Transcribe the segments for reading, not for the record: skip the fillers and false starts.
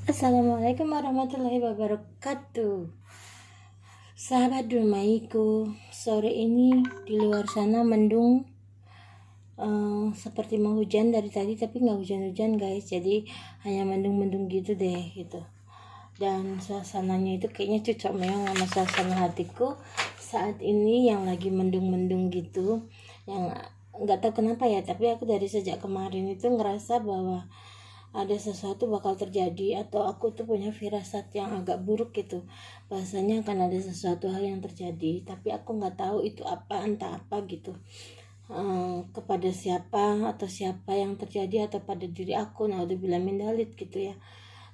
Assalamualaikum warahmatullahi wabarakatuh. Sahabat Dumaiku, sore ini di luar sana mendung, seperti mau hujan dari tadi, tapi nggak hujan-hujan guys. Jadi hanya mendung-mendung gitu deh gitu. Dan suasananya itu kayaknya cocok memang sama suasana hatiku saat ini yang lagi mendung-mendung gitu. Yang nggak tahu kenapa ya, tapi aku dari sejak kemarin itu ngerasa bahwa ada sesuatu bakal terjadi, atau aku tuh punya firasat yang agak buruk gitu, bahasanya akan ada sesuatu hal yang terjadi, tapi aku nggak tahu itu apa, entah apa gitu, kepada siapa atau siapa yang terjadi, atau pada diri aku, naudzubillah min dzalik gitu ya.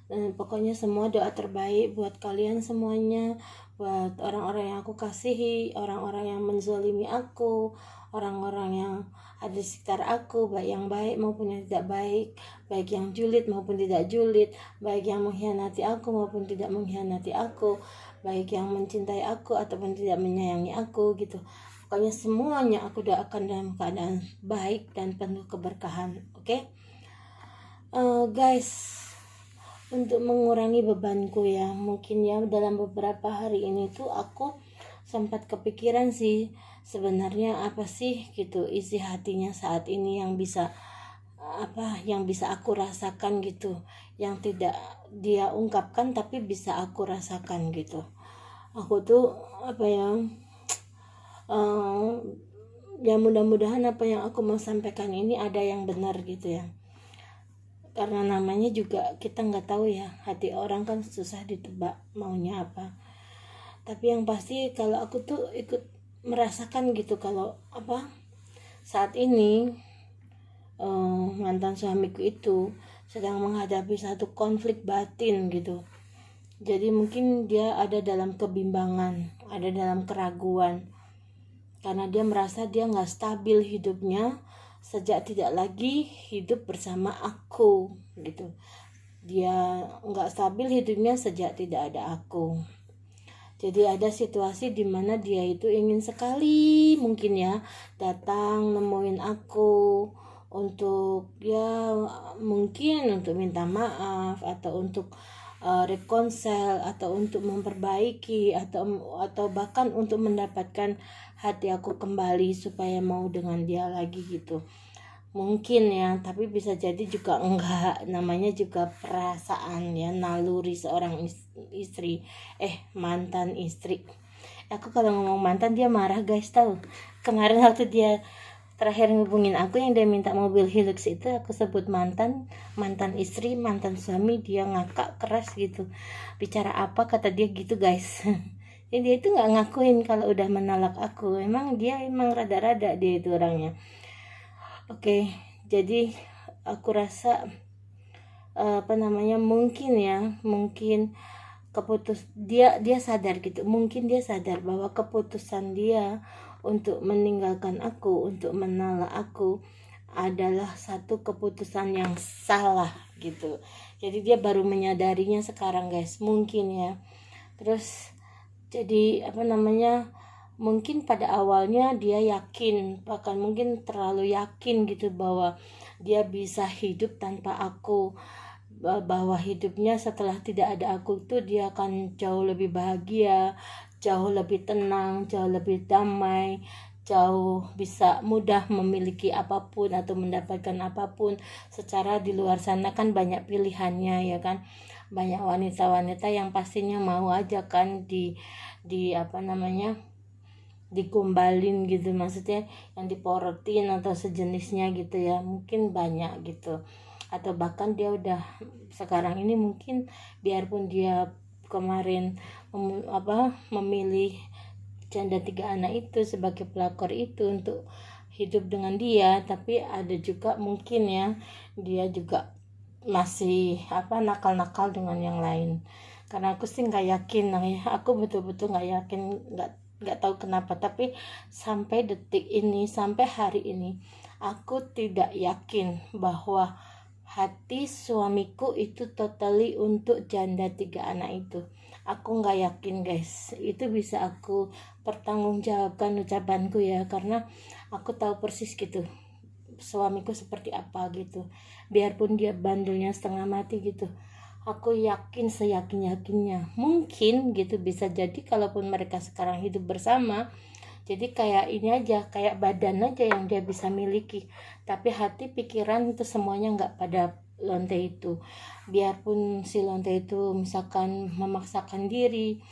Dan pokoknya semua doa terbaik buat kalian semuanya, buat orang-orang yang aku kasihi, orang-orang yang menzalimi aku, orang-orang yang ada di sekitar aku, baik yang baik maupun yang tidak baik, baik yang julid maupun tidak julid, baik yang mengkhianati aku maupun tidak mengkhianati aku, baik yang mencintai aku ataupun tidak menyayangi aku gitu. Pokoknya semuanya aku doakan dalam keadaan baik dan penuh keberkahan. Oke? Guys, untuk mengurangi bebanku ya, mungkin ya dalam beberapa hari ini tuh aku sempat kepikiran sih, sebenarnya apa sih gitu isi hatinya saat ini yang bisa aku rasakan gitu, yang tidak dia ungkapkan tapi bisa aku rasakan gitu. Aku tuh ya mudah-mudahan apa yang aku mau sampaikan ini ada yang benar gitu ya, karena namanya juga kita nggak tahu ya, hati orang kan susah ditebak maunya apa. Tapi yang pasti kalau aku tuh ikut merasakan gitu, kalau saat ini mantan suamiku itu sedang menghadapi satu konflik batin gitu. Jadi mungkin dia ada dalam kebimbangan, ada dalam keraguan, karena dia merasa dia nggak stabil hidupnya sejak tidak lagi hidup bersama aku gitu. Dia nggak stabil hidupnya sejak tidak ada aku. Jadi ada situasi di mana dia itu ingin sekali mungkin ya datang nemuin aku untuk ya mungkin untuk minta maaf, atau untuk reconcile, atau untuk memperbaiki, atau bahkan untuk mendapatkan hati aku kembali supaya mau dengan dia lagi gitu. Mungkin ya, tapi bisa jadi juga enggak, namanya juga perasaan ya, naluri seorang mantan istri. Aku kalau ngomong mantan dia marah guys, tahu kemarin waktu dia terakhir ngubungin aku yang dia minta mobil Hilux itu, aku sebut mantan istri, mantan suami, dia ngakak keras gitu. Bicara apa kata dia gitu guys. Jadi dia itu nggak ngakuin kalau udah menolak aku. Emang rada-rada dia itu orangnya. Oke, jadi aku rasa mungkin dia sadar gitu, mungkin dia sadar bahwa keputusan dia untuk meninggalkan aku, untuk menolak aku adalah satu keputusan yang salah gitu. Jadi dia baru menyadarinya sekarang guys, mungkin ya. Terus jadi mungkin pada awalnya dia yakin, bahkan mungkin terlalu yakin gitu, bahwa dia bisa hidup tanpa aku, bahwa hidupnya setelah tidak ada aku tuh dia akan jauh lebih bahagia, jauh lebih tenang, jauh lebih damai, jauh bisa mudah memiliki apapun atau mendapatkan apapun. Secara di luar sana kan banyak pilihannya ya kan, banyak wanita-wanita yang pastinya mau aja kan digombalin gitu, maksudnya yang diporotin atau sejenisnya gitu ya, mungkin banyak gitu. Atau bahkan dia udah sekarang ini mungkin biarpun dia kemarin memilih janda 3 anak itu sebagai pelakor itu untuk hidup dengan dia, tapi ada juga mungkin ya dia juga masih nakal-nakal dengan yang lain. Karena aku sih nggak yakin ya, aku betul-betul nggak yakin, nggak tahu kenapa, tapi sampai detik ini, sampai hari ini aku tidak yakin bahwa hati suamiku itu totally untuk janda 3 anak itu. Aku nggak yakin guys, itu bisa aku pertanggungjawabkan ucapanku ya, karena aku tahu persis gitu suamiku seperti apa gitu, biarpun dia bandelnya setengah mati gitu, Aku yakin seyakin-yakinnya mungkin gitu, bisa jadi kalaupun mereka sekarang hidup bersama, jadi kayak ini aja, kayak badan aja yang dia bisa miliki, tapi hati pikiran itu semuanya nggak pada lonte itu. Biarpun si lonte itu misalkan memaksakan diri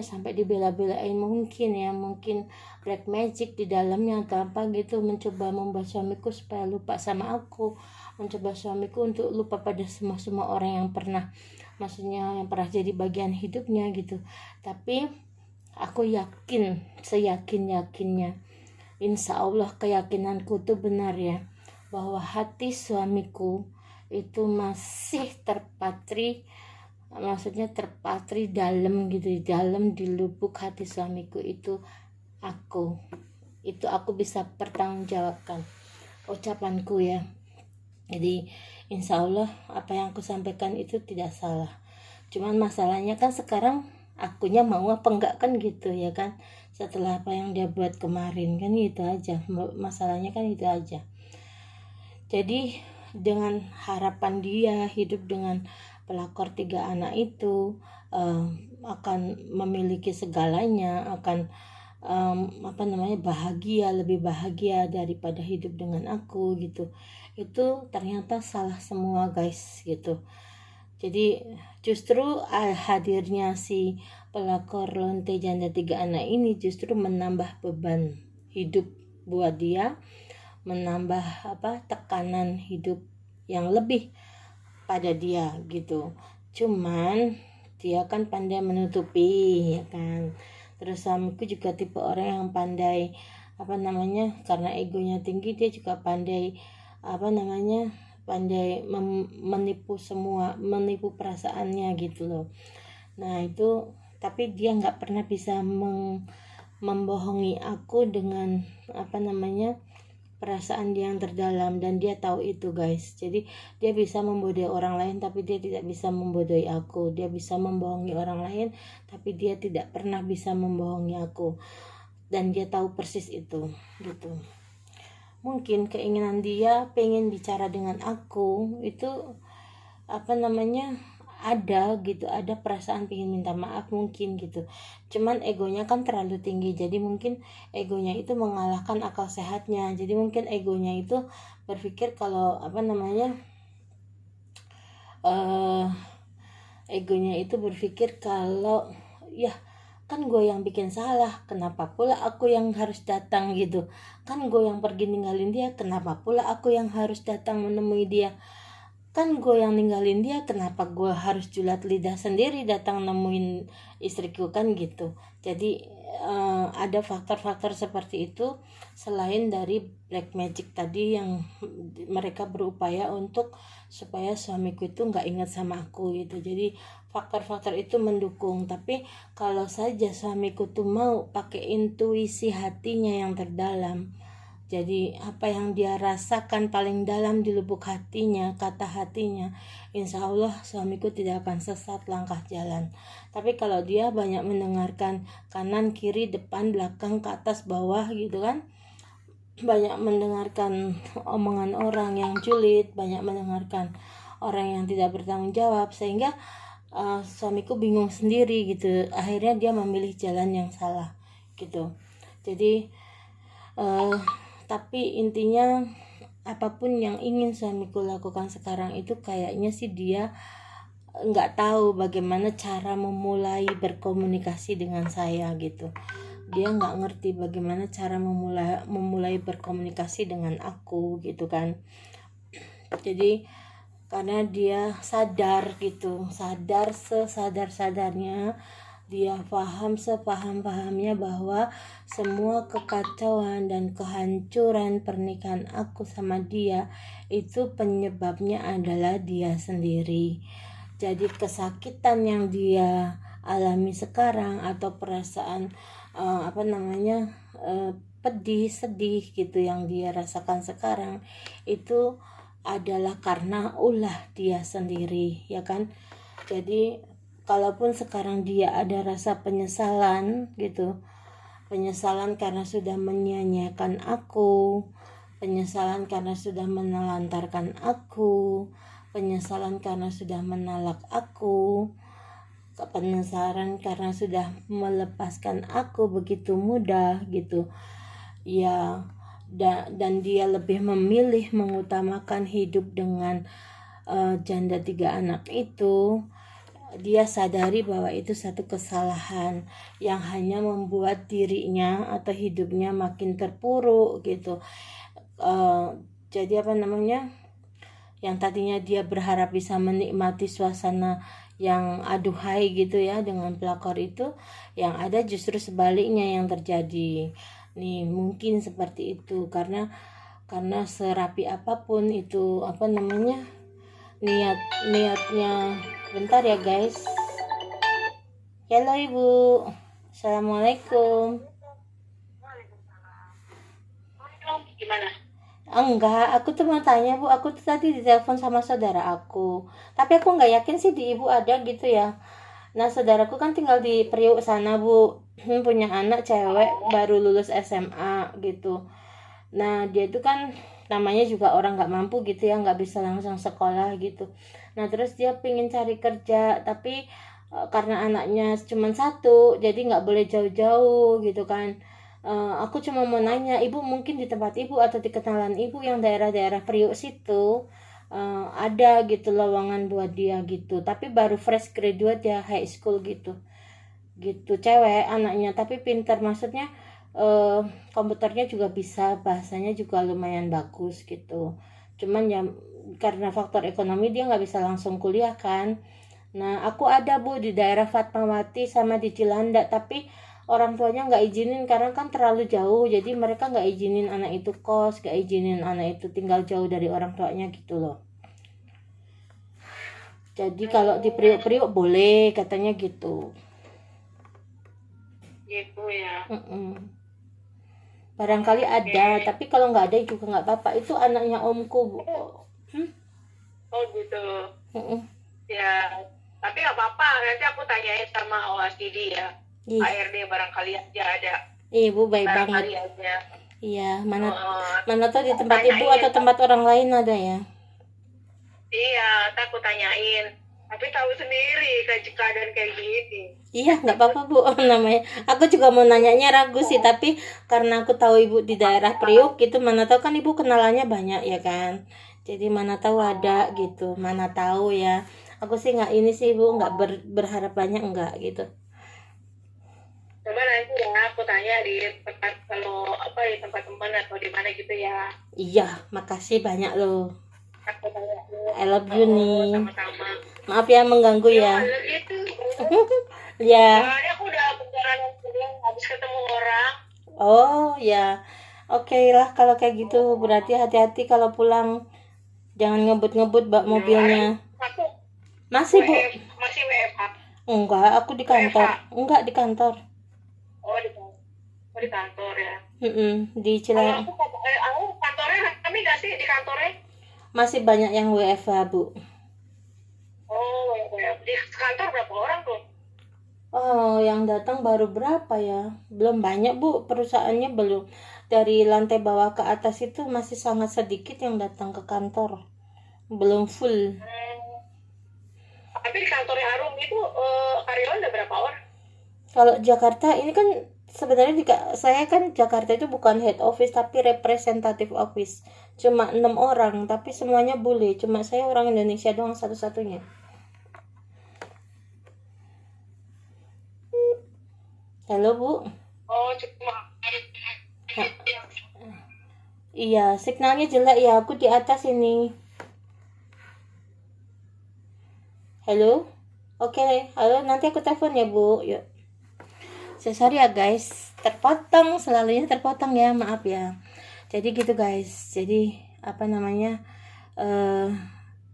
sampai dibela-belain, mungkin black magic di dalamnya atau apa gitu, mencoba membuat suamiku supaya lupa sama aku, mencoba suamiku untuk lupa pada semua orang yang pernah jadi bagian hidupnya gitu. Tapi aku yakin seyakin-yakinnya, insya Allah keyakinanku tuh benar ya, bahwa hati suamiku itu masih terpatri dalam gitu, dalam di lubuk hati suamiku itu aku bisa pertanggungjawabkan ucapanku ya. Jadi insya Allah apa yang aku sampaikan itu tidak salah. Cuman masalahnya kan sekarang akunya mau apa enggak kan gitu ya kan, setelah apa yang dia buat kemarin kan, itu aja masalahnya kan, itu aja. Jadi dengan harapan dia hidup dengan pelakor 3 anak itu, akan memiliki segalanya, akan bahagia, lebih bahagia daripada hidup dengan aku gitu, itu ternyata salah semua guys gitu. Jadi justru hadirnya si pelakor lonte janda 3 anak ini justru menambah beban hidup buat dia, menambah tekanan hidup yang lebih pada dia gitu. Cuman dia kan pandai menutupi ya kan. Terus suamiku juga tipe orang yang pandai karena egonya tinggi, dia juga pandai menipu perasaannya gitu loh. Nah itu, tapi dia nggak pernah bisa membohongi aku dengan perasaan dia yang terdalam, dan dia tahu itu guys. Jadi dia bisa membodohi orang lain tapi dia tidak bisa membodohi aku. Dia bisa membohongi orang lain tapi dia tidak pernah bisa membohongi aku, dan dia tahu persis itu gitu. Mungkin keinginan dia pengen bicara dengan aku itu ada gitu, ada perasaan pengen minta maaf mungkin gitu. Cuman egonya kan terlalu tinggi, jadi mungkin egonya itu mengalahkan akal sehatnya. Jadi mungkin egonya itu berpikir kalau ya kan gue yang bikin salah, kenapa pula aku yang harus datang gitu. Kan gue yang pergi ninggalin dia, kenapa pula aku yang harus datang menemui dia. Kan gue yang ninggalin dia, kenapa gue harus julat lidah sendiri datang nemuin istriku kan gitu. Jadi ada faktor-faktor seperti itu selain dari black magic tadi yang mereka berupaya untuk supaya suamiku itu nggak ingat sama aku gitu. Jadi faktor-faktor itu mendukung. Tapi kalau saja suamiku tuh mau pakai intuisi hatinya yang terdalam, jadi apa yang dia rasakan paling dalam di lubuk hatinya, kata hatinya, insya Allah suamiku tidak akan sesat langkah jalan. Tapi kalau dia banyak mendengarkan kanan, kiri, depan, belakang, ke atas, bawah gitu kan, banyak mendengarkan omongan orang yang julid, banyak mendengarkan orang yang tidak bertanggung jawab, sehingga suamiku bingung sendiri gitu. Akhirnya dia memilih jalan yang salah gitu. Jadi tapi intinya apapun yang ingin suamiku lakukan sekarang itu kayaknya sih dia nggak tahu bagaimana cara memulai berkomunikasi dengan saya gitu. Dia nggak ngerti bagaimana cara memulai berkomunikasi dengan aku gitu kan. Jadi karena dia sadar sesadar-sadarnya, dia paham sepaham-pahamnya bahwa semua kekacauan dan kehancuran pernikahan aku sama dia itu penyebabnya adalah dia sendiri. Jadi kesakitan yang dia alami sekarang atau perasaan pedih, sedih gitu yang dia rasakan sekarang itu adalah karena ulah dia sendiri ya kan. Jadi kalaupun sekarang dia ada rasa penyesalan gitu, penyesalan karena sudah menyia-nyiakan aku, penyesalan karena sudah menelantarkan aku, penyesalan karena sudah menolak aku, penyesalan karena sudah melepaskan aku begitu mudah gitu ya. Dan dia lebih memilih mengutamakan hidup dengan janda 3 anak itu. Dia sadari bahwa itu satu kesalahan yang hanya membuat dirinya atau hidupnya makin terpuruk gitu. Jadi apa namanya, yang tadinya dia berharap bisa menikmati suasana yang aduhai gitu ya dengan pelakor itu, yang ada justru sebaliknya yang terjadi nih. Mungkin seperti itu karena serapi apapun itu apa namanya niatnya. Bentar ya guys. Halo ibu, assalamualaikum. Gimana? Enggak, aku tuh mau tanya bu, aku tuh tadi ditelepon sama saudara aku, tapi aku nggak yakin sih di ibu ada gitu ya. Nah saudaraku kan tinggal di Priuk sana bu, punya anak cewek baru lulus SMA gitu. Nah dia itu kan namanya juga orang nggak mampu gitu ya, nggak bisa langsung sekolah gitu. Nah terus dia pingin cari kerja, tapi karena anaknya cuma satu jadi nggak boleh jauh-jauh gitu kan. Aku cuma mau nanya, ibu mungkin di tempat ibu atau di kenalan ibu yang daerah-daerah Priuk situ ada gitu lowongan buat dia gitu, tapi baru fresh graduate ya, high school gitu cewek anaknya, tapi pintar, maksudnya komputernya juga bisa, bahasanya juga lumayan bagus gitu. Cuman ya karena faktor ekonomi dia nggak bisa langsung kuliah kan. Nah aku ada bu di daerah Fatmawati sama di Cilandak, tapi orang tuanya nggak izinin karena kan terlalu jauh, jadi mereka nggak izinin anak itu kos, nggak izinin anak itu tinggal jauh dari orang tuanya gitu loh. Jadi kalau di Priuk-Priuk boleh katanya gitu. Gitu ya. Barangkali ada, tapi kalau nggak ada juga nggak apa-apa. Itu anaknya omku bu. Oh gitu. Ya, tapi nggak apa-apa. Nanti aku tanyain sama OASD ya. ARD barangkali aja ada. Ibu baik banget. Aja. Iya, mana tahu di tempat ibu atau tempat orang lain ada ya. Iya, aku tanyain. Tapi tahu sendiri keadaan kayak gini. Iya, nggak apa-apa bu. Namanya, aku juga mau nanyanya ragu sih, tapi karena aku tahu ibu di daerah Priuk gitu, mana tahu kan ibu kenalannya banyak ya kan. Jadi mana tahu ada gitu, mana tahu ya. Aku sih nggak ini sih bu, nggak berharap banyak enggak gitu. Coba nanti ya aku tanya di tempat, kalau apa di tempat teman atau di mana gitu ya. Iya, makasih banyak loh. Aku tanya. I love you nih. Sama-sama. Maaf ya mengganggu ya. Gitu. Ya. Aku udah beneran habis ketemu orang. Oh ya. Oke lah kalau kayak gitu, berarti hati-hati kalau pulang. Jangan ngebut-ngebut bak mobilnya. Masih bu? Masih WFH. Enggak, aku di kantor. Enggak di kantor. Oh di kantor ya. Di Cilandak. Aku kantornya kami nggak sih di kantornya? Masih banyak yang WFH bu. Oh di kantor berapa orang tuh? Oh yang datang baru berapa ya? Belum banyak bu, perusahaannya belum. Dari lantai bawah ke atas itu masih sangat sedikit yang datang ke kantor. Belum full. Tapi di kantornya Arum itu karyawan ada berapa orang? Kalau Jakarta ini kan sebenarnya saya kan Jakarta itu bukan head office tapi representative office. Cuma 6 orang tapi semuanya bule. Cuma saya orang Indonesia doang satu-satunya. Halo bu. Oh cuma. Iya signalnya jelek ya, aku di atas ini. Halo. Oke, halo, nanti aku telepon ya bu. Yuk. Sorry ya guys, terpotong, selalunya terpotong ya, maaf ya. Jadi gitu guys, jadi apa namanya,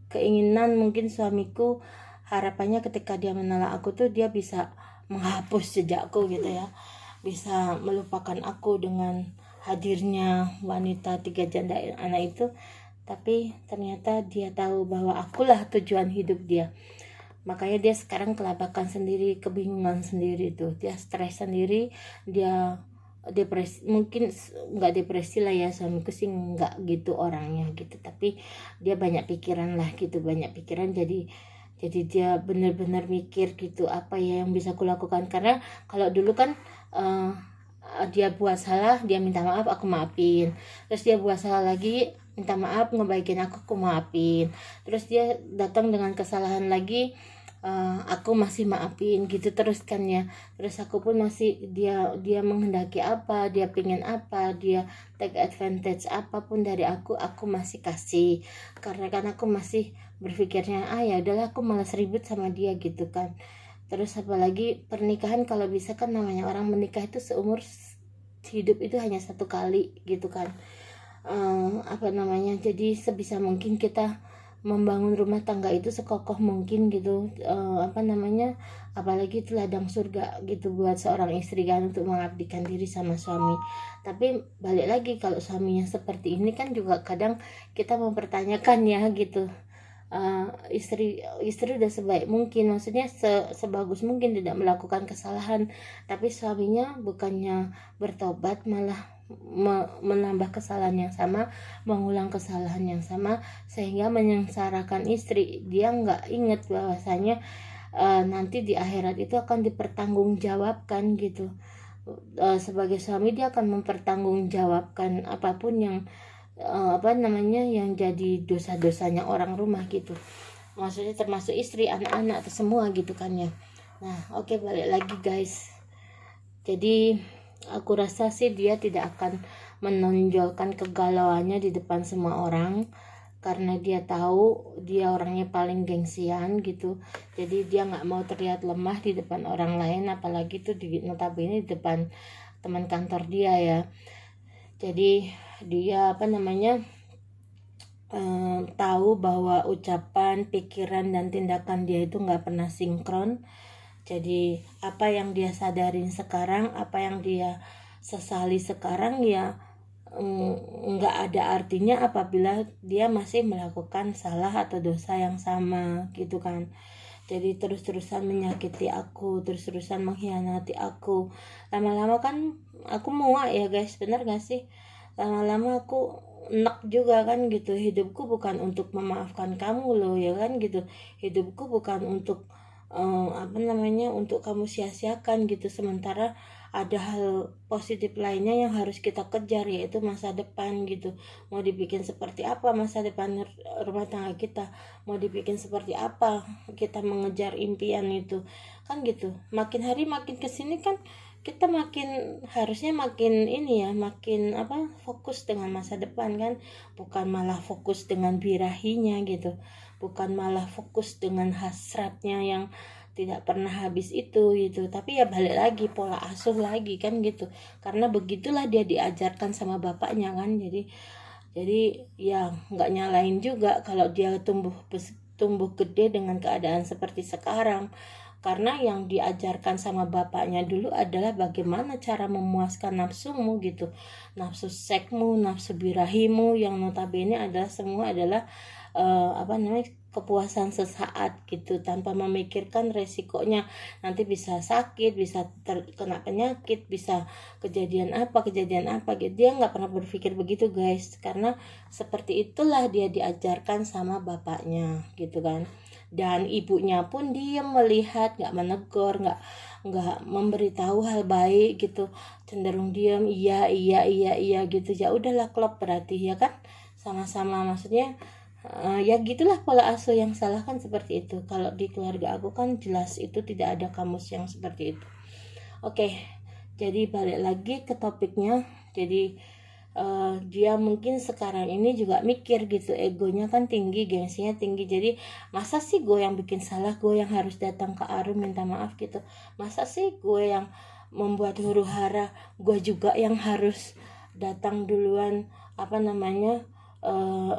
keinginan mungkin suamiku, harapannya ketika dia menolak aku tuh dia bisa menghapus jejakku gitu ya, bisa melupakan aku dengan hadirnya wanita 3 janda anak itu. Tapi ternyata dia tahu bahwa akulah tujuan hidup dia. Makanya dia sekarang kelabakan sendiri, kebingungan sendiri tuh, dia stres sendiri, dia depresi, mungkin nggak depresi lah ya, suamiku sih nggak gitu orangnya gitu, tapi dia banyak pikiran lah gitu, banyak pikiran, jadi dia benar-benar mikir gitu apa ya yang bisa aku lakukan. Karena kalau dulu kan dia buat salah, dia minta maaf, aku maafin, terus dia buat salah lagi, minta maaf, ngebaikin aku maafin, terus dia datang dengan kesalahan lagi, aku masih maafin gitu terus kan ya. Terus aku pun masih, dia menghendaki apa, dia pengen apa, dia take advantage apapun dari aku masih kasih, karena kan aku masih berpikirnya ya udahlah, aku malas ribut sama dia gitu kan. Terus apalagi pernikahan, kalau bisa kan namanya orang menikah itu seumur hidup itu hanya satu kali gitu kan. Jadi sebisa mungkin kita membangun rumah tangga itu sekokoh mungkin gitu, apalagi itu ladang surga gitu buat seorang istri kan, untuk mengabdikan diri sama suami. Tapi balik lagi, kalau suaminya seperti ini kan juga kadang kita mempertanyakan ya gitu. Istri udah sebaik mungkin, maksudnya sebagus mungkin tidak melakukan kesalahan, tapi suaminya bukannya bertobat malah menambah kesalahan yang sama, mengulang kesalahan yang sama, sehingga menyengsarakan istri. Dia nggak ingat bahwasanya nanti di akhirat itu akan dipertanggungjawabkan gitu. Sebagai suami dia akan mempertanggungjawabkan apapun yang yang jadi dosa-dosanya orang rumah gitu, maksudnya termasuk istri, anak-anak, atau semua gitu kan ya. Nah oke, balik lagi guys. Jadi aku rasa sih dia tidak akan menonjolkan kegalauannya di depan semua orang, karena dia tahu dia orangnya paling gengsian gitu. Jadi dia nggak mau terlihat lemah di depan orang lain, apalagi tuh notabene di depan teman kantor dia ya. Jadi dia tahu bahwa ucapan, pikiran, dan tindakan dia itu nggak pernah sinkron. Jadi apa yang dia sadarin sekarang, apa yang dia sesali sekarang ya nggak ada artinya apabila dia masih melakukan salah atau dosa yang sama gitu kan. Jadi terus-terusan menyakiti aku, terus-terusan mengkhianati aku, lama-lama kan aku muak ya guys, bener gak sih? Lama-lama aku enak juga kan gitu. Hidupku bukan untuk memaafkan kamu loh ya kan gitu, hidupku bukan untuk untuk kamu sia-siakan gitu. Sementara ada hal positif lainnya yang harus kita kejar, yaitu masa depan gitu. Mau dibikin seperti apa masa depan rumah tangga kita, mau dibikin seperti apa kita mengejar impian itu kan gitu. Makin hari makin kesini kan kita harusnya makin fokus dengan masa depan kan, bukan malah fokus dengan birahinya gitu, bukan malah fokus dengan hasratnya yang tidak pernah habis itu gitu. Tapi ya balik lagi pola asuh lagi kan gitu, karena begitulah dia diajarkan sama bapaknya kan. Jadi ya nggak nyalain juga kalau dia tumbuh gede dengan keadaan seperti sekarang, karena yang diajarkan sama bapaknya dulu adalah bagaimana cara memuaskan nafsumu gitu, nafsu seksmu, nafsu birahimu, yang notabene semua adalah kepuasan sesaat gitu, tanpa memikirkan resikonya nanti bisa sakit, bisa terkena penyakit, bisa kejadian apa gitu. Dia nggak pernah berpikir begitu guys, karena seperti itulah dia diajarkan sama bapaknya gitu kan. Dan ibunya pun diam melihat, nggak menegur, nggak memberitahu hal baik gitu, cenderung diam, iya gitu. Ya udahlah, klop berarti ya kan, sama-sama, maksudnya ya gitulah pola asuh yang salah kan seperti itu. Kalau di keluarga aku kan jelas itu tidak ada kamus yang seperti itu. Oke, jadi balik lagi ke topiknya. Jadi dia mungkin sekarang ini juga mikir gitu, egonya kan tinggi, gengsinya tinggi. Jadi masa sih gue yang bikin salah, gue yang harus datang ke Arum minta maaf gitu, masa sih gue yang membuat huru hara, gue juga yang harus datang duluan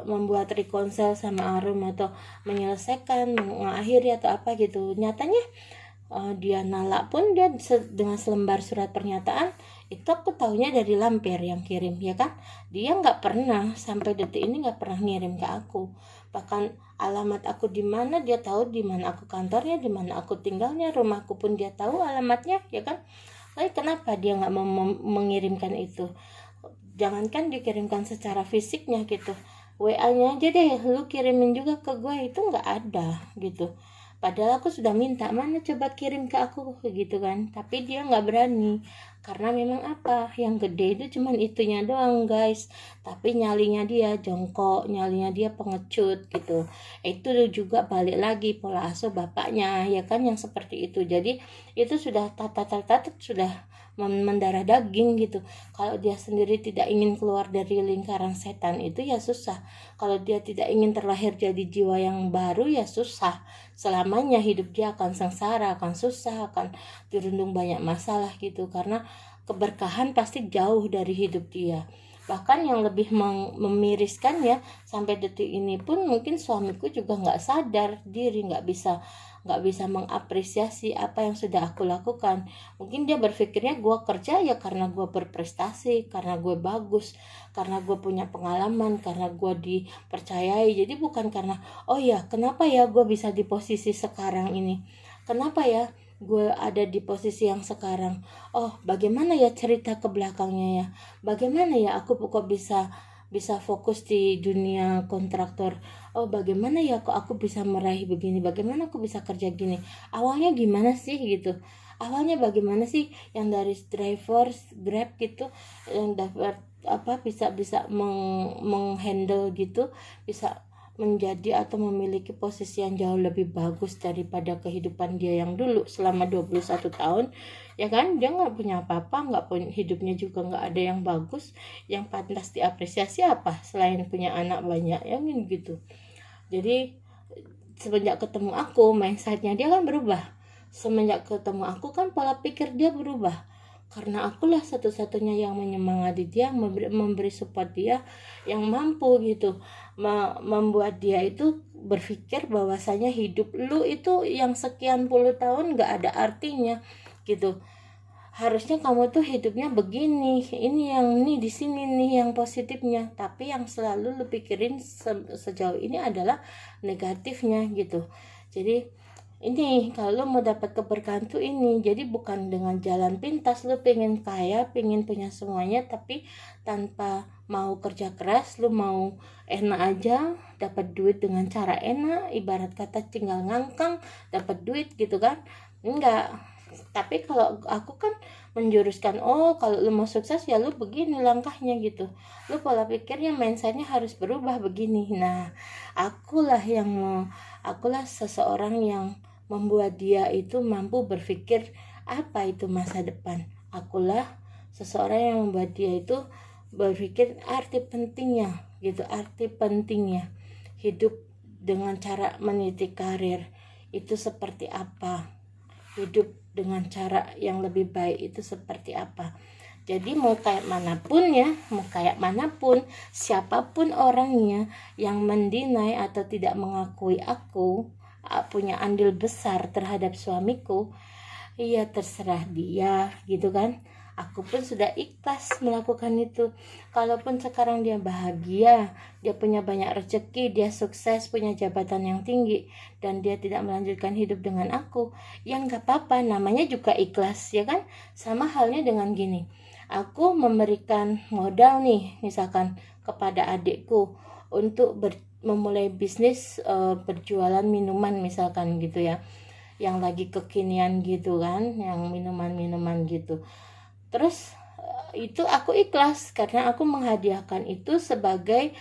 membuat rekonsel sama Arum atau menyelesaikan, mengakhiri atau apa gitu. Nyatanya dia nolak pun, dia dengan selembar surat pernyataan itu aku taunya dari Lampir yang kirim ya kan. Dia nggak pernah sampai detik ini nggak pernah ngirim ke aku, bahkan alamat aku di mana dia tahu, di mana aku kantornya, di mana aku tinggalnya, rumahku pun dia tahu alamatnya ya kan. kenapa dia nggak mau mengirimkan itu? Jangankan dikirimkan secara fisiknya gitu, WA-nya aja deh lu kirimin juga ke gue, itu nggak ada gitu. Padahal aku sudah minta, mana coba kirim ke aku gitu kan, tapi dia nggak berani. Karena memang apa, yang gede itu cuman itunya doang guys, tapi nyalinya dia jongkok, nyalinya dia pengecut gitu. Itu juga balik lagi pola asuh bapaknya ya kan, yang seperti itu. Jadi itu sudah tata sudah mendarah daging gitu. Kalau dia sendiri tidak ingin keluar dari lingkaran setan itu ya susah. Kalau dia tidak ingin terlahir jadi jiwa yang baru ya susah. Selamanya hidup dia akan sengsara, akan susah, akan dirundung banyak masalah gitu. Karena keberkahan pasti jauh dari hidup dia. Bahkan yang lebih memiriskan ya, sampai detik ini pun mungkin suamiku juga nggak sadar diri, nggak bisa mengapresiasi apa yang sudah aku lakukan. Mungkin dia berpikirnya gue kerja ya karena gue berprestasi, karena gue bagus, karena gue punya pengalaman, karena gue dipercayai. Jadi bukan karena oh ya kenapa ya gue bisa di posisi sekarang ini, kenapa ya gue ada di posisi yang sekarang, oh bagaimana ya cerita ke belakangnya ya, bagaimana ya aku kok bisa fokus di dunia kontraktor, oh bagaimana ya kok aku bisa meraih begini, bagaimana aku bisa kerja gini, awalnya gimana sih gitu, awalnya bagaimana sih yang dari driver Grab gitu, yang dapat bisa menghandle gitu, bisa menjadi atau memiliki posisi yang jauh lebih bagus daripada kehidupan dia yang dulu selama 21 tahun ya kan. Dia nggak punya apa-apa, nggak punya, hidupnya juga nggak ada yang bagus, yang pantas diapresiasi apa selain punya anak banyak ya gitu. Jadi semenjak ketemu aku, mindsetnya dia kan berubah. Semenjak ketemu aku kan pola pikir dia berubah, karena akulah satu-satunya yang menyemangati dia, memberi support dia, yang mampu gitu membuat dia itu berpikir bahwasanya hidup lu itu yang sekian puluh tahun gak ada artinya gitu. Harusnya kamu tuh hidupnya begini, ini yang nih di sini nih yang positifnya, tapi yang selalu lu pikirin sejauh ini adalah negatifnya gitu. Jadi ini kalau mau dapat keberkahan tuh ini, jadi bukan dengan jalan pintas lu pengen kaya, pengen punya semuanya, tapi tanpa mau kerja keras, lu mau enak aja dapat duit dengan cara enak, ibarat kata tinggal ngangkang dapat duit gitu kan, enggak. Tapi kalau aku kan menjuruskan, oh kalau lu mau sukses ya lu begini langkahnya gitu, lu pola pikirnya, mindsetnya harus berubah begini. Nah akulah seseorang yang membuat dia itu mampu berpikir apa itu masa depan. Akulah seseorang yang membuat dia itu berpikir arti pentingnya gitu, arti pentingnya hidup dengan cara meniti karir itu seperti apa, hidup dengan cara yang lebih baik itu seperti apa. Jadi mau kayak manapun siapapun orangnya yang mendinai atau tidak mengakui aku punya andil besar terhadap suamiku, ya terserah dia gitu kan. Aku pun sudah ikhlas melakukan itu. Kalaupun sekarang dia bahagia, dia punya banyak rezeki, dia sukses, punya jabatan yang tinggi, dan dia tidak melanjutkan hidup dengan aku, ya nggak apa-apa, namanya juga ikhlas ya kan. Sama halnya dengan gini, aku memberikan modal nih misalkan kepada adikku untuk memulai bisnis berjualan minuman misalkan gitu ya, yang lagi kekinian gitu kan, yang minuman-minuman gitu. Terus itu aku ikhlas karena aku menghadiahkan itu sebagai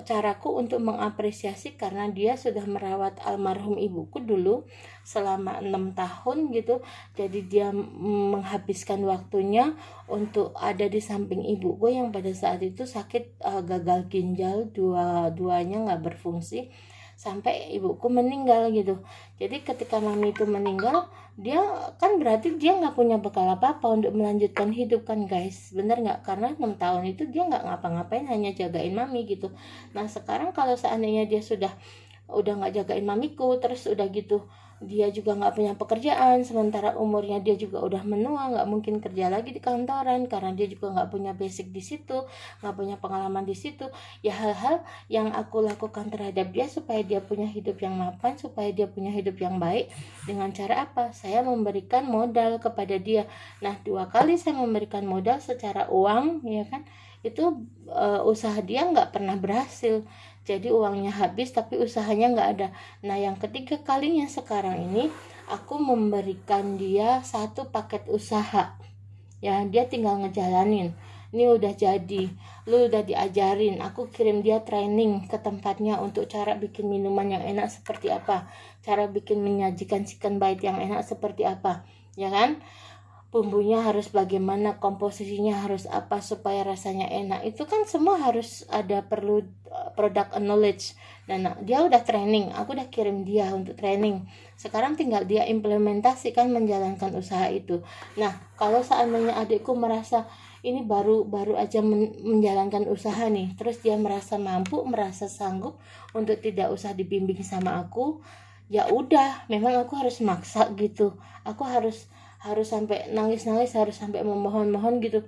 caraku untuk mengapresiasi, karena dia sudah merawat almarhum ibuku dulu selama 6 tahun gitu. Jadi dia menghabiskan waktunya untuk ada di samping ibuku yang pada saat itu sakit gagal ginjal, dua-duanya nggak berfungsi sampai ibuku meninggal gitu. Jadi ketika mami itu meninggal, dia kan berarti dia nggak punya bekal apa-apa untuk melanjutkan hidup kan guys, bener nggak? Karena 6 tahun itu dia nggak ngapa-ngapain, hanya jagain mami gitu. Nah sekarang kalau seandainya dia sudah udah nggak jagain mamiku, terus udah gitu dia juga nggak punya pekerjaan, sementara umurnya dia juga udah menua, nggak mungkin kerja lagi di kantoran karena dia juga nggak punya basic di situ, nggak punya pengalaman di situ. Ya hal-hal yang aku lakukan terhadap dia supaya dia punya hidup yang mapan, supaya dia punya hidup yang baik. Dengan cara apa? Saya memberikan modal kepada dia. Nah, 2 kali saya memberikan modal secara uang, ya kan, itu usaha dia nggak pernah berhasil. Jadi uangnya habis tapi usahanya nggak ada. Nah, yang ketiga kalinya sekarang ini aku memberikan dia 1 paket usaha. Ya, dia tinggal ngejalanin. Ini udah jadi, lu udah diajarin, aku kirim dia training ke tempatnya untuk cara bikin minuman yang enak seperti apa, cara bikin menyajikan chicken bite yang enak seperti apa, ya kan? Bumbunya harus bagaimana, komposisinya harus apa supaya rasanya enak. Itu kan semua harus ada perlu product knowledge. Dan dia udah training, aku udah kirim dia untuk training. Sekarang tinggal dia implementasikan menjalankan usaha itu. Nah, kalau seandainya adikku merasa ini baru aja menjalankan usaha nih, terus dia merasa mampu, merasa sanggup untuk tidak usah dibimbing sama aku, ya udah, memang aku harus maksa gitu. Aku harus sampai nangis-nangis, harus sampai memohon-mohon gitu.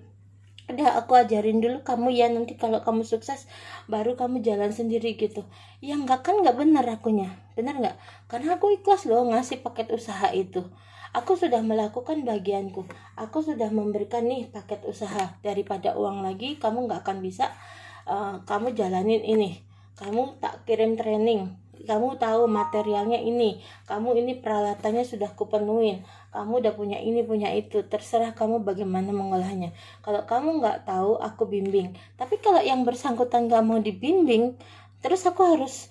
Udah, aku ajarin dulu kamu ya, nanti kalau kamu sukses baru kamu jalan sendiri gitu. Ya enggak, kan enggak benar akunya, benar enggak? Karena aku ikhlas loh ngasih paket usaha itu. Aku sudah melakukan bagianku, aku sudah memberikan nih paket usaha. Daripada uang lagi kamu enggak akan bisa kamu jalanin ini, kamu tak kirim training, kamu tahu materialnya ini, kamu ini peralatannya sudah kupenuhin, kamu udah punya ini punya itu, terserah kamu bagaimana mengolahnya. Kalau kamu nggak tahu aku bimbing. Tapi kalau yang bersangkutan nggak mau dibimbing, terus aku harus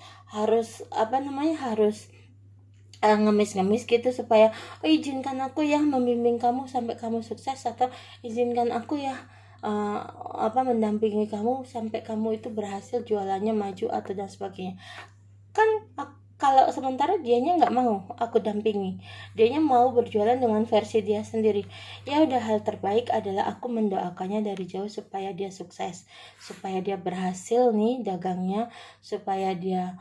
ngemis-ngemis gitu supaya izinkan aku ya membimbing kamu sampai kamu sukses, atau izinkan aku ya mendampingi kamu sampai kamu itu berhasil jualannya maju atau dan sebagainya. Kan kalau sementara dianya nggak mau aku dampingi, dianya mau berjualan dengan versi dia sendiri. Ya udah, hal terbaik adalah aku mendoakannya dari jauh supaya dia sukses, supaya dia berhasil nih dagangnya, supaya dia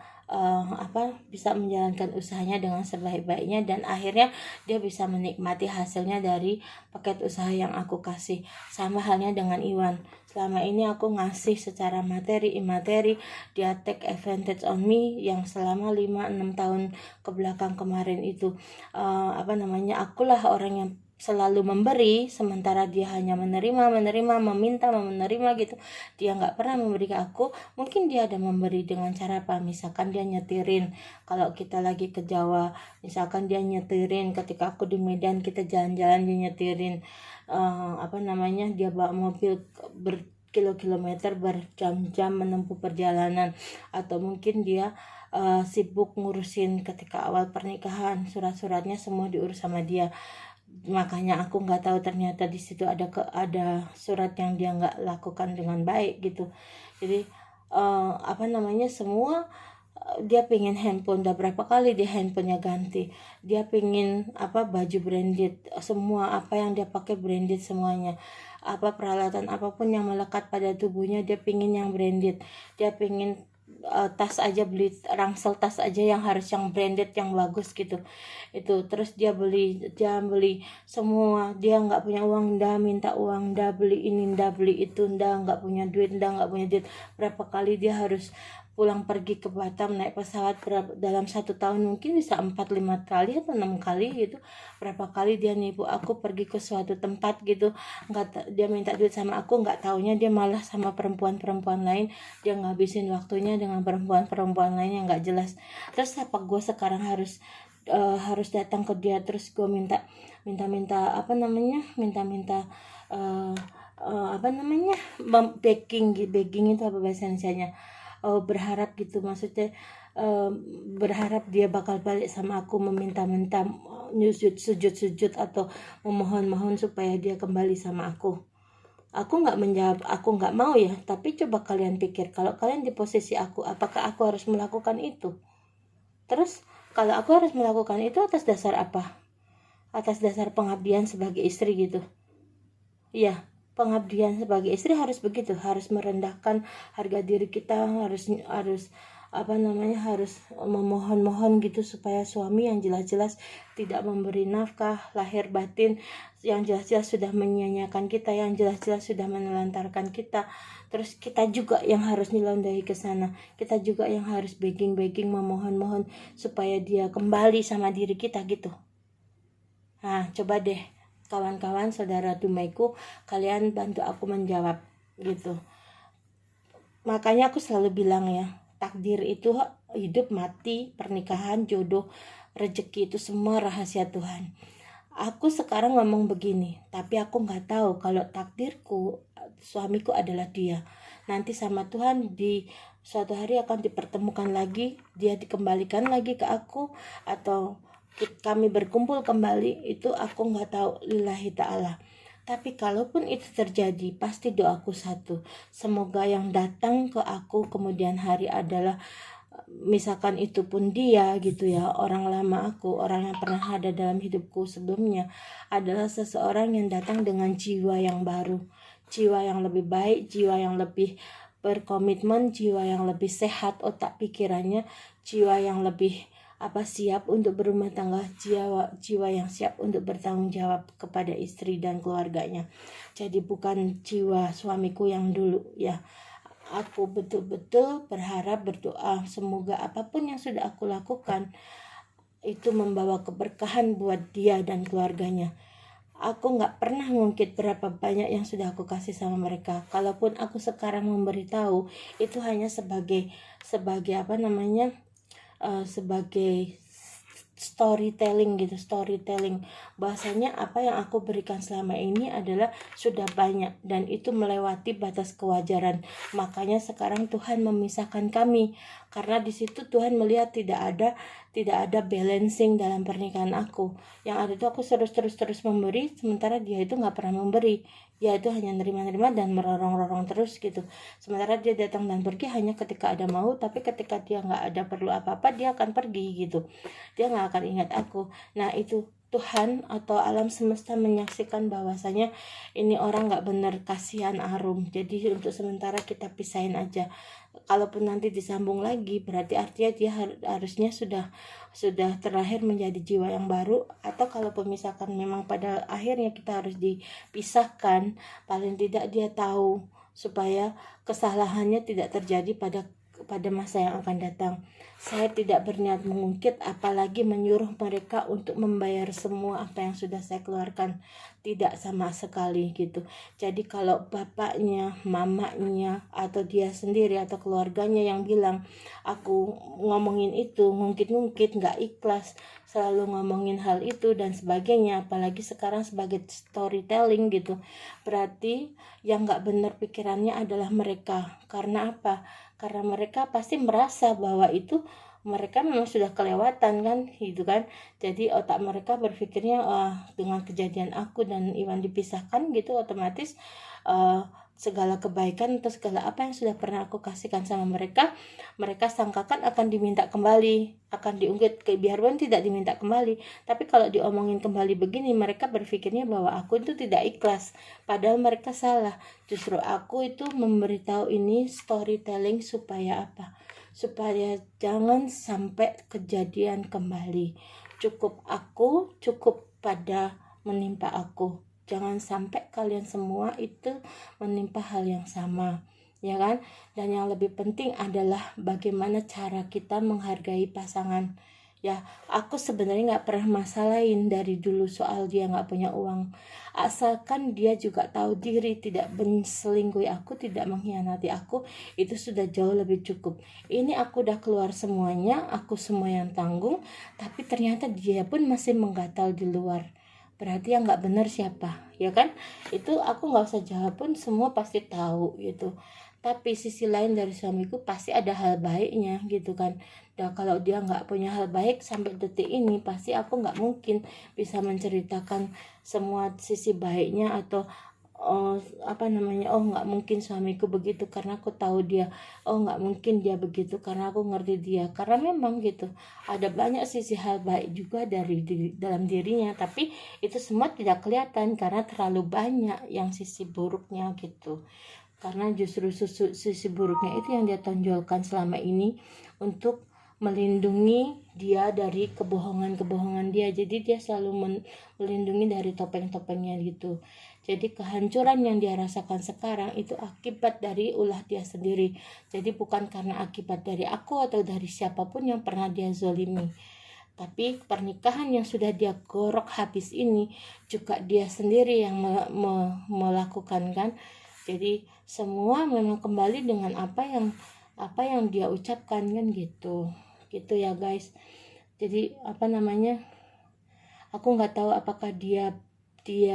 bisa menjalankan usahanya dengan sebaik-baiknya, dan akhirnya dia bisa menikmati hasilnya dari paket usaha yang aku kasih. Sama halnya dengan Iwan, selama ini aku ngasih secara materi imateri, dia take advantage on me yang selama 5-6 tahun ke belakang kemarin itu akulah orang yang selalu memberi, sementara dia hanya menerima, menerima gitu. Dia nggak pernah memberi ke aku. Mungkin dia ada memberi dengan cara apa, misalkan dia nyetirin kalau kita lagi ke Jawa, misalkan dia nyetirin ketika aku di Medan, kita jalan-jalan, dia nyetirin dia bawa mobil berkilo-kilometer, berjam-jam menempuh perjalanan. Atau mungkin dia sibuk ngurusin ketika awal pernikahan, surat-suratnya semua diurus sama dia, makanya aku nggak tahu ternyata di situ ada surat yang dia nggak lakukan dengan baik gitu. Jadi semua dia pengen handphone, udah berapa kali dia handphonenya ganti, dia pengen baju branded, semua apa yang dia pakai branded semuanya, peralatan apapun yang melekat pada tubuhnya dia pengen yang branded, dia pengen tas aja, beli rangsel tas aja yang harus yang branded yang bagus gitu. Itu terus dia beli semua, dia nggak punya uang, dah minta uang, dah beli ini, dah beli itu, dah nggak punya duit. Berapa kali dia harus pulang pergi ke Batam naik pesawat, dalam 1 tahun mungkin bisa 4-5 kali atau 6 kali gitu. Berapa kali dia nipu aku pergi ke suatu tempat gitu, dia minta duit sama aku, nggak taunya dia malah sama perempuan lain, dia ngabisin waktunya dengan perempuan lain yang nggak jelas. Terus apa gue sekarang harus datang ke dia, terus gue minta begging itu apa bahasa Indonesianya, berharap gitu, maksudnya berharap dia bakal balik sama aku, meminta-minta, sujud atau memohon-mohon supaya dia kembali sama aku. Aku nggak menjawab aku nggak mau ya, tapi coba kalian pikir, kalau kalian di posisi aku, apakah aku harus melakukan itu? Terus kalau aku harus melakukan itu atas dasar apa? Atas dasar pengabdian sebagai istri gitu. Iya, pengabdian sebagai istri harus begitu, harus merendahkan harga diri kita, harus harus memohon-mohon gitu supaya suami yang jelas-jelas tidak memberi nafkah lahir batin, yang jelas-jelas sudah menyia-nyiakan kita, yang jelas-jelas sudah menelantarkan kita, terus kita juga yang harus nyelondahi ke sana, kita juga yang harus begging memohon-mohon supaya dia kembali sama diri kita gitu. Nah, coba deh kawan-kawan, saudara dumaiku, kalian bantu aku menjawab gitu. Makanya aku selalu bilang ya, takdir itu hidup mati, pernikahan, jodoh, rezeki itu semua rahasia Tuhan. Aku sekarang ngomong begini, tapi aku nggak tahu kalau takdirku suamiku adalah dia. Nanti sama Tuhan di suatu hari akan dipertemukan lagi, dia dikembalikan lagi ke aku, atau kami berkumpul kembali, itu aku nggak tahu, lillahi ta'ala. Tapi kalaupun itu terjadi, pasti doaku satu, semoga yang datang ke aku kemudian hari adalah, misalkan itu pun dia gitu ya, orang lama aku, orang yang pernah ada dalam hidupku sebelumnya, adalah seseorang yang datang dengan jiwa yang baru, jiwa yang lebih baik, jiwa yang lebih berkomitmen, jiwa yang lebih sehat otak pikirannya, jiwa yang lebih siap untuk berumah tangga, jiwa yang siap untuk bertanggung jawab kepada istri dan keluarganya. Jadi bukan jiwa suamiku yang dulu ya. Aku betul-betul berharap, berdoa semoga apapun yang sudah aku lakukan itu membawa keberkahan buat dia dan keluarganya. Aku gak pernah ngungkit berapa banyak yang sudah aku kasih sama mereka. Kalaupun aku sekarang memberitahu, itu hanya sebagai sebagai storytelling gitu, bahasanya apa yang aku berikan selama ini adalah sudah banyak dan itu melewati batas kewajaran. Makanya sekarang Tuhan memisahkan kami, karena di situ Tuhan melihat tidak ada balancing dalam pernikahan aku. Yang ada itu aku terus memberi, sementara dia itu nggak pernah memberi. Dia itu hanya nerima dan merorong-rorong terus gitu. Sementara dia datang dan pergi hanya ketika ada mau, tapi ketika dia nggak ada perlu apa-apa, dia akan pergi gitu. Dia nggak akan ingat aku. Nah, itu Tuhan atau alam semesta menyaksikan bahwasanya ini orang nggak benar, kasihan Arum. Jadi untuk sementara kita pisahin aja. Kalaupun nanti disambung lagi, berarti artinya dia harusnya sudah terlahir menjadi jiwa yang baru. Atau kalaupun misalkan memang pada akhirnya kita harus dipisahkan, paling tidak dia tahu supaya kesalahannya tidak terjadi pada masa yang akan datang. Saya tidak berniat mengungkit, apalagi menyuruh mereka untuk membayar semua apa yang sudah saya keluarkan. Tidak sama sekali gitu. Jadi kalau bapaknya, mamanya, atau dia sendiri atau keluarganya yang bilang aku ngomongin itu, ngungkit-ngungkit, gak ikhlas, selalu ngomongin hal itu dan sebagainya, apalagi sekarang sebagai storytelling gitu, berarti yang gak benar pikirannya adalah mereka. Karena apa? Karena mereka pasti merasa bahwa itu mereka memang sudah kelewatan kan gitu kan. Jadi otak mereka berpikirnya dengan kejadian aku dan Iwan dipisahkan gitu, otomatis segala kebaikan atau segala apa yang sudah pernah aku kasihkan sama mereka sangkakan akan diminta kembali, akan diungkit, biarpun tidak diminta kembali. Tapi kalau diomongin kembali begini, mereka berpikirnya bahwa aku itu tidak ikhlas, padahal mereka salah. Justru aku itu memberitahu ini storytelling supaya apa? Supaya jangan sampai kejadian kembali. Cukup pada menimpa aku. Jangan sampai kalian semua itu menimpa hal yang sama, ya kan? Dan yang lebih penting adalah bagaimana cara kita menghargai pasangan. Ya, aku sebenarnya nggak pernah masalahin dari dulu soal dia nggak punya uang, asalkan dia juga tahu diri, tidak menselingkuhi aku, tidak mengkhianati aku, itu sudah jauh lebih cukup. Ini aku udah keluar semuanya, aku semua yang tanggung, tapi ternyata dia pun masih menggatal di luar. Berarti yang nggak benar siapa, ya kan? Itu aku nggak usah jawab pun semua pasti tahu gitu. Tapi sisi lain dari suamiku pasti ada hal baiknya gitu kan. Dan kalau dia nggak punya hal baik sampai detik ini, pasti aku nggak mungkin bisa menceritakan semua sisi baiknya atau nggak mungkin suamiku begitu karena aku tahu dia, nggak mungkin dia begitu karena aku ngerti dia. Karena memang gitu, ada banyak sisi hal baik juga dalam dirinya, tapi itu semua tidak kelihatan karena terlalu banyak yang sisi buruknya gitu. karena justru sisi buruknya itu yang dia tonjolkan selama ini untuk melindungi dia dari kebohongan dia. Jadi dia selalu melindungi dari topeng-topengnya gitu. Jadi kehancuran yang dia rasakan sekarang itu akibat dari ulah dia sendiri. Jadi bukan karena akibat dari aku atau dari siapapun yang pernah dia zolimi. Tapi pernikahan yang sudah dia gorok habis ini juga dia sendiri yang melakukan kan. Jadi semua memang kembali dengan apa yang dia ucapkan kan gitu ya guys. Jadi aku nggak tahu apakah dia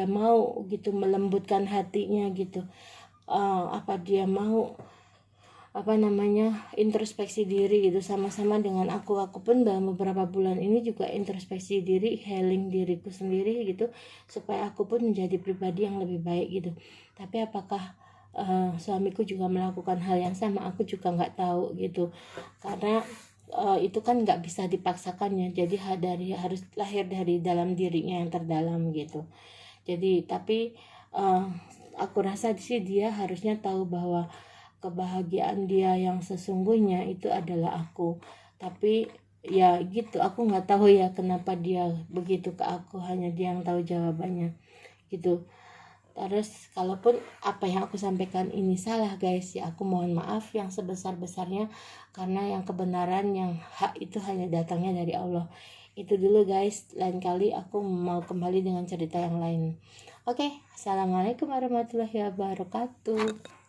mau gitu melembutkan hatinya gitu, apa dia mau introspeksi diri gitu sama-sama dengan aku pun dalam beberapa bulan ini juga introspeksi diri, healing diriku sendiri gitu, supaya aku pun menjadi pribadi yang lebih baik gitu. Tapi apakah suamiku juga melakukan hal yang sama, aku juga nggak tahu gitu, karena itu kan nggak bisa dipaksakan ya. Jadi harus lahir dari dalam dirinya yang terdalam gitu. Jadi tapi aku rasa sih dia harusnya tahu bahwa kebahagiaan dia yang sesungguhnya itu adalah aku. Tapi ya gitu, aku nggak tahu ya kenapa dia begitu ke aku, hanya dia yang tahu jawabannya gitu. Terus kalaupun apa yang aku sampaikan ini salah guys, ya aku mohon maaf yang sebesar-besarnya, karena yang kebenaran, yang hak itu hanya datangnya dari Allah. Itu dulu guys, lain kali aku mau kembali dengan cerita yang lain. Oke, assalamualaikum warahmatullahi wabarakatuh.